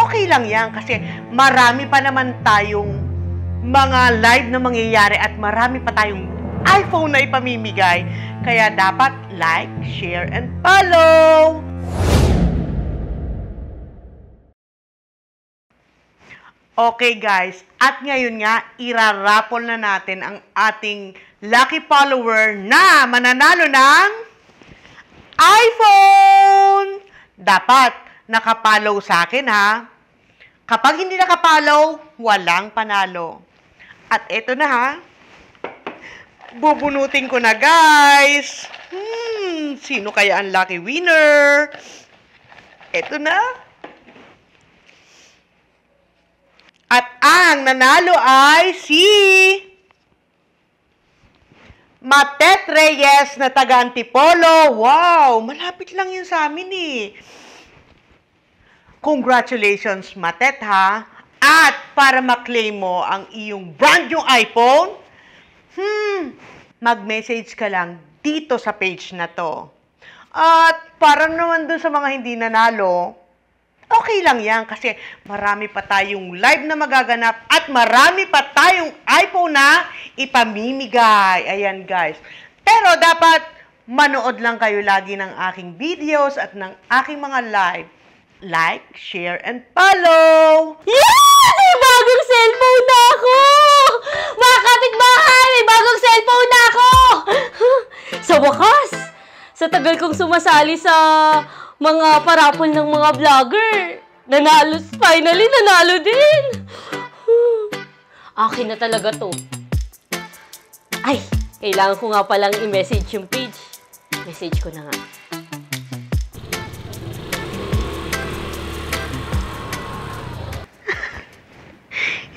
okay lang yan kasi marami pa naman tayong mga live na mangyayari at marami pa tayong iPhone na ipamimigay. Kaya dapat like, share, and follow! Okay guys, at ngayon nga, irarapol na natin ang ating lucky follower na mananalo ng iPhone! Dapat nakapollow sa akin ha. Kapag hindi nakapollow, walang panalo. At eto na ha. Bubunutin ko na guys. Sino kaya ang lucky winner? Eto na. At ang nanalo ay si Matet Reyes na taga Antipolo. Wow! Malapit lang yun sa amin eh. Congratulations, Matet ha. At para ma-claim mo ang iyong brand new iPhone, mag-message ka lang dito sa page na to. At para naman dun sa mga hindi nanalo, okay lang yan kasi marami pa tayong live na magaganap at marami pa tayong iPhone na ipamimigay. Ayan guys. Pero dapat manood lang kayo lagi ng aking videos at ng aking mga live. Like, share, and follow! Yeah! May bagong cellphone na ako! Mga kapitbahay! May bagong cellphone na ako! Sa wakas! Sa tagal kong sumasali sa mga parapol ng mga vlogger, finally nanalo din! Akin na talaga to. Ay, kailangan ko nga palang i-message yung page. Message ko na nga.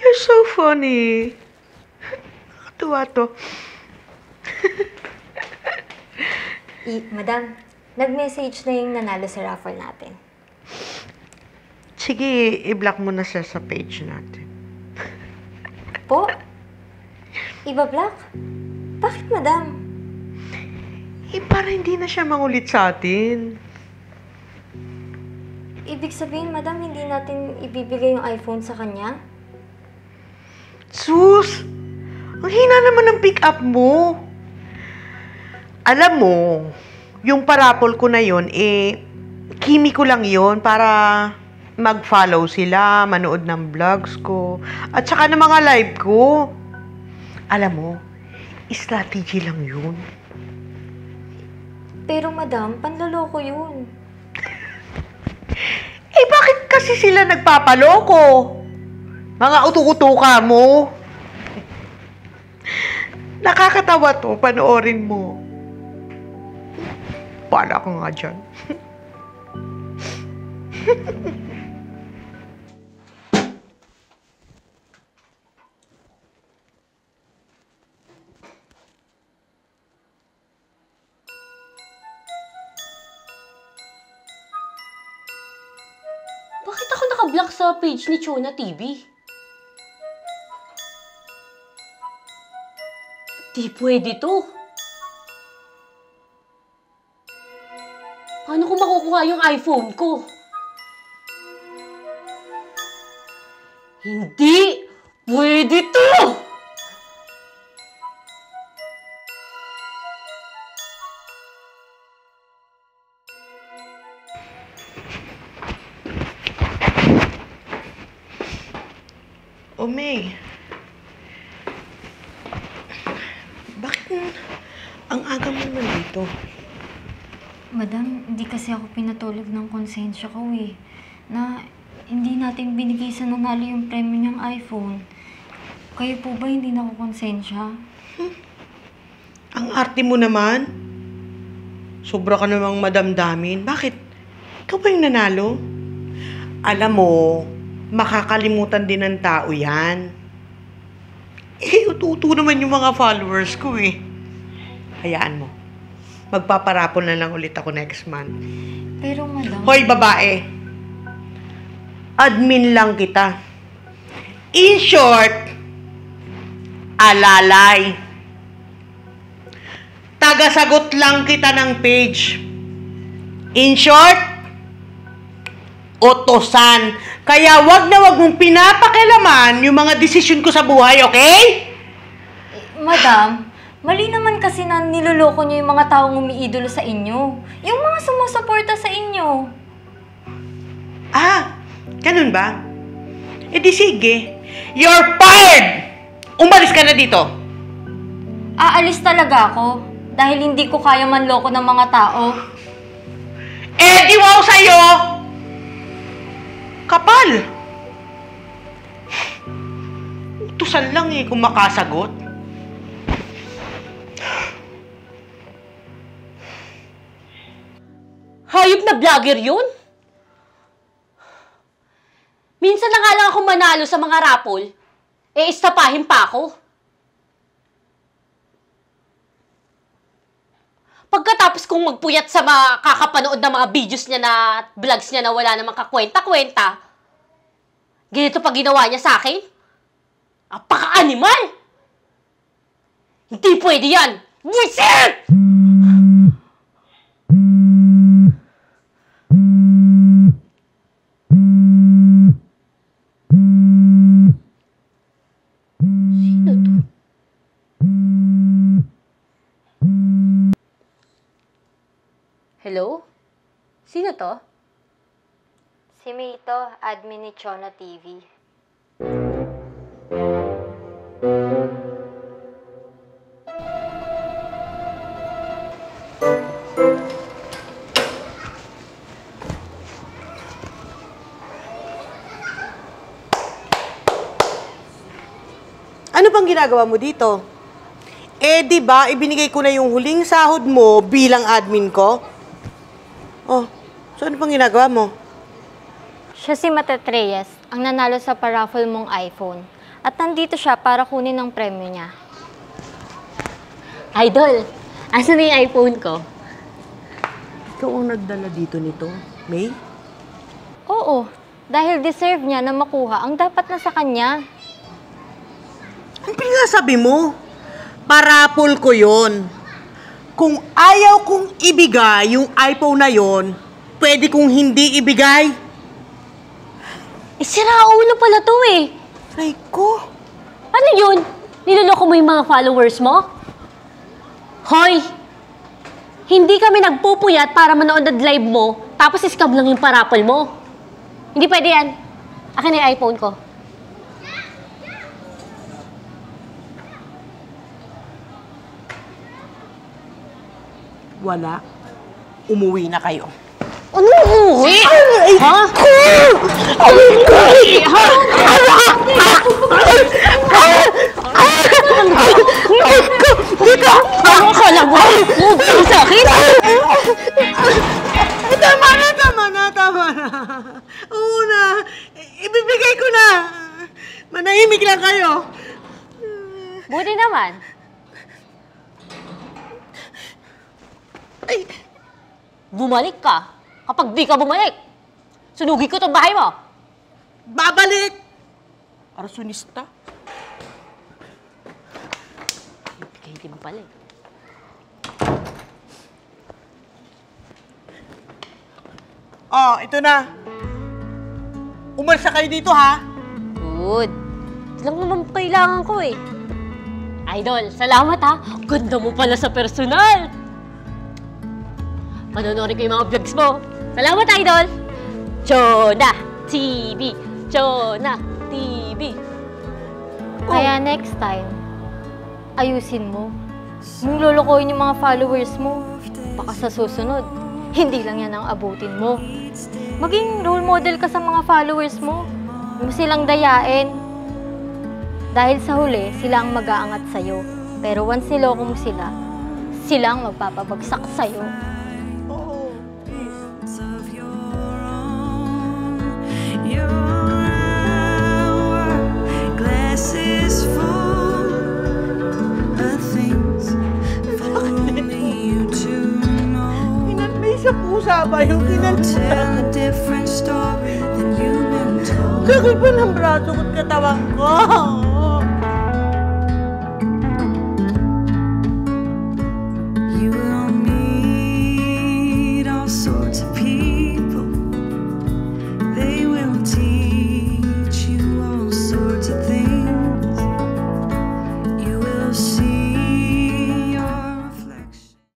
You're so funny. Nakatuwa to. Madam, nag-message na yung nanalo sa raffle natin. Sige, i-block mo na siya sa page natin. Po? Iba-block? Bakit, madam? Para hindi na siya mangulit sa atin. Ibig sabihin, madam, hindi natin ibibigay yung iPhone sa kanya? Sus! Ang hina naman ng pick-up mo. Alam mo, yung parapol ko na yon kimi ko lang yon para mag-follow sila, manood ng vlogs ko, at saka ng mga live ko. Alam mo, strategy lang yun. Pero madam, panloloko yun. Bakit kasi sila nagpapaloko? Mga utu-utuka mo. Nakakatawa to, panoorin mo. Pala ka nga dyan. Bakit ako nakablock sa page ni Chona TV? Di pwede to. Paano ko makukuha yung iPhone ko? Hindi pwede to! Oh, May. Bakit ang aga mo naman dito? Madam, hindi kasi ako pinatulog ng konsensya ko eh. Na hindi natin binigay sa nanalo yung premyo niyang iPhone. Kayo po ba hindi nakukonsensya? Ang arte mo naman. Sobra ka namang madamdamin. Bakit? Ikaw ba yung nanalo? Alam mo, makakalimutan din ng tao yan. Utu-utu naman yung mga followers ko eh. Hayaan mo. Magpaparapol na lang ulit ako next month. Pero madam... Hoy, babae! Admin lang kita. In short, alalay. Tagasagot lang kita ng page. In short, utosan. Kaya wag na wag mong pinapakialaman yung mga desisyon ko sa buhay, okay? Madam, mali naman kasi na niloloko niyo yung mga taong umiidolo sa inyo. Yung mga sumusuporta sa inyo. Ah, ganun ba? E di sige. You're fired! Umalis ka na dito. Aalis talaga ako dahil hindi ko kaya manloko ng mga tao. Eh, di wow sa'yo! Kapal! Utusan lang eh kung makasagot. Hayop na vlogger yun? Minsan na nga lang ako manalo sa mga rapol, eh istapahin pa ako. Pagkatapos kong magpuyat sa mga kakapanood ng mga videos niya na vlogs niya na wala namang kakwenta-kwenta, ganito pa ginawa niya sa akin? Apaka-animal! Hindi pwede yan! Buisit! Sino to? Hello? Sino to? Si Mito, admin ni Chona TV. Ano bang ginagawa mo dito? Eh, di ba, ibinigay ko na yung huling sahod mo bilang admin ko? Oh, so ano bang ginagawa mo? Siya si Matet Reyes, ang nanalo sa paraffle mong iPhone. At nandito siya para kunin ang premyo niya. Idol, asan na yung iPhone ko? Ikaw ang nagdala dito nito, May? Oo, dahil deserve niya na makuha ang dapat na sa kanya. Ang pinasabi mo? Parapol ko yon. Kung ayaw kong ibigay yung iPhone na yon, pwede kong hindi ibigay. Eh, siraulo pala to eh. Ay ko. Ano yun? Niloloko mo yung mga followers mo? Hoy! Hindi kami nagpupuyat para manood ng live mo, tapos scam lang yung parapol mo. Hindi pwede yan. Akin na yung iPhone ko. Wala. Umuwi na kayo. Ano? Ha? Dito! Ano akala mo? Huwag sa akin! Tama na. Oo na. Ibibigay ko na. Manahimik lang kayo. Buti naman. Ay, Bumalik ka. Kapag di ka bumalik, sunugi ko itong bahay mo. babalik. Arsonista. Hindi mo pala eh. Oh, ito na. Umalis na kayo dito, ha? Good. Ito lang naman kailangan ko eh. Idol, salamat ha. Ganda mo pala sa personal. Manonorin ko yung mga vlogs mo. Salamat, Idol! Chona TV! Chona TV! Kaya next time, ayusin mo. Mong lolokohin yung mga followers mo. Baka sa susunod, hindi lang yan ang abutin mo. Maging role model ka sa mga followers mo. Huwag mo silang dayain. Dahil sa huli, sila ang mag-aangat sa'yo. Pero once niloko mo sila, sila ang magpapabagsak sa'yo. May sa pusa ba yung kinalimutan? Sakit pa ng braso ko't katawan ko.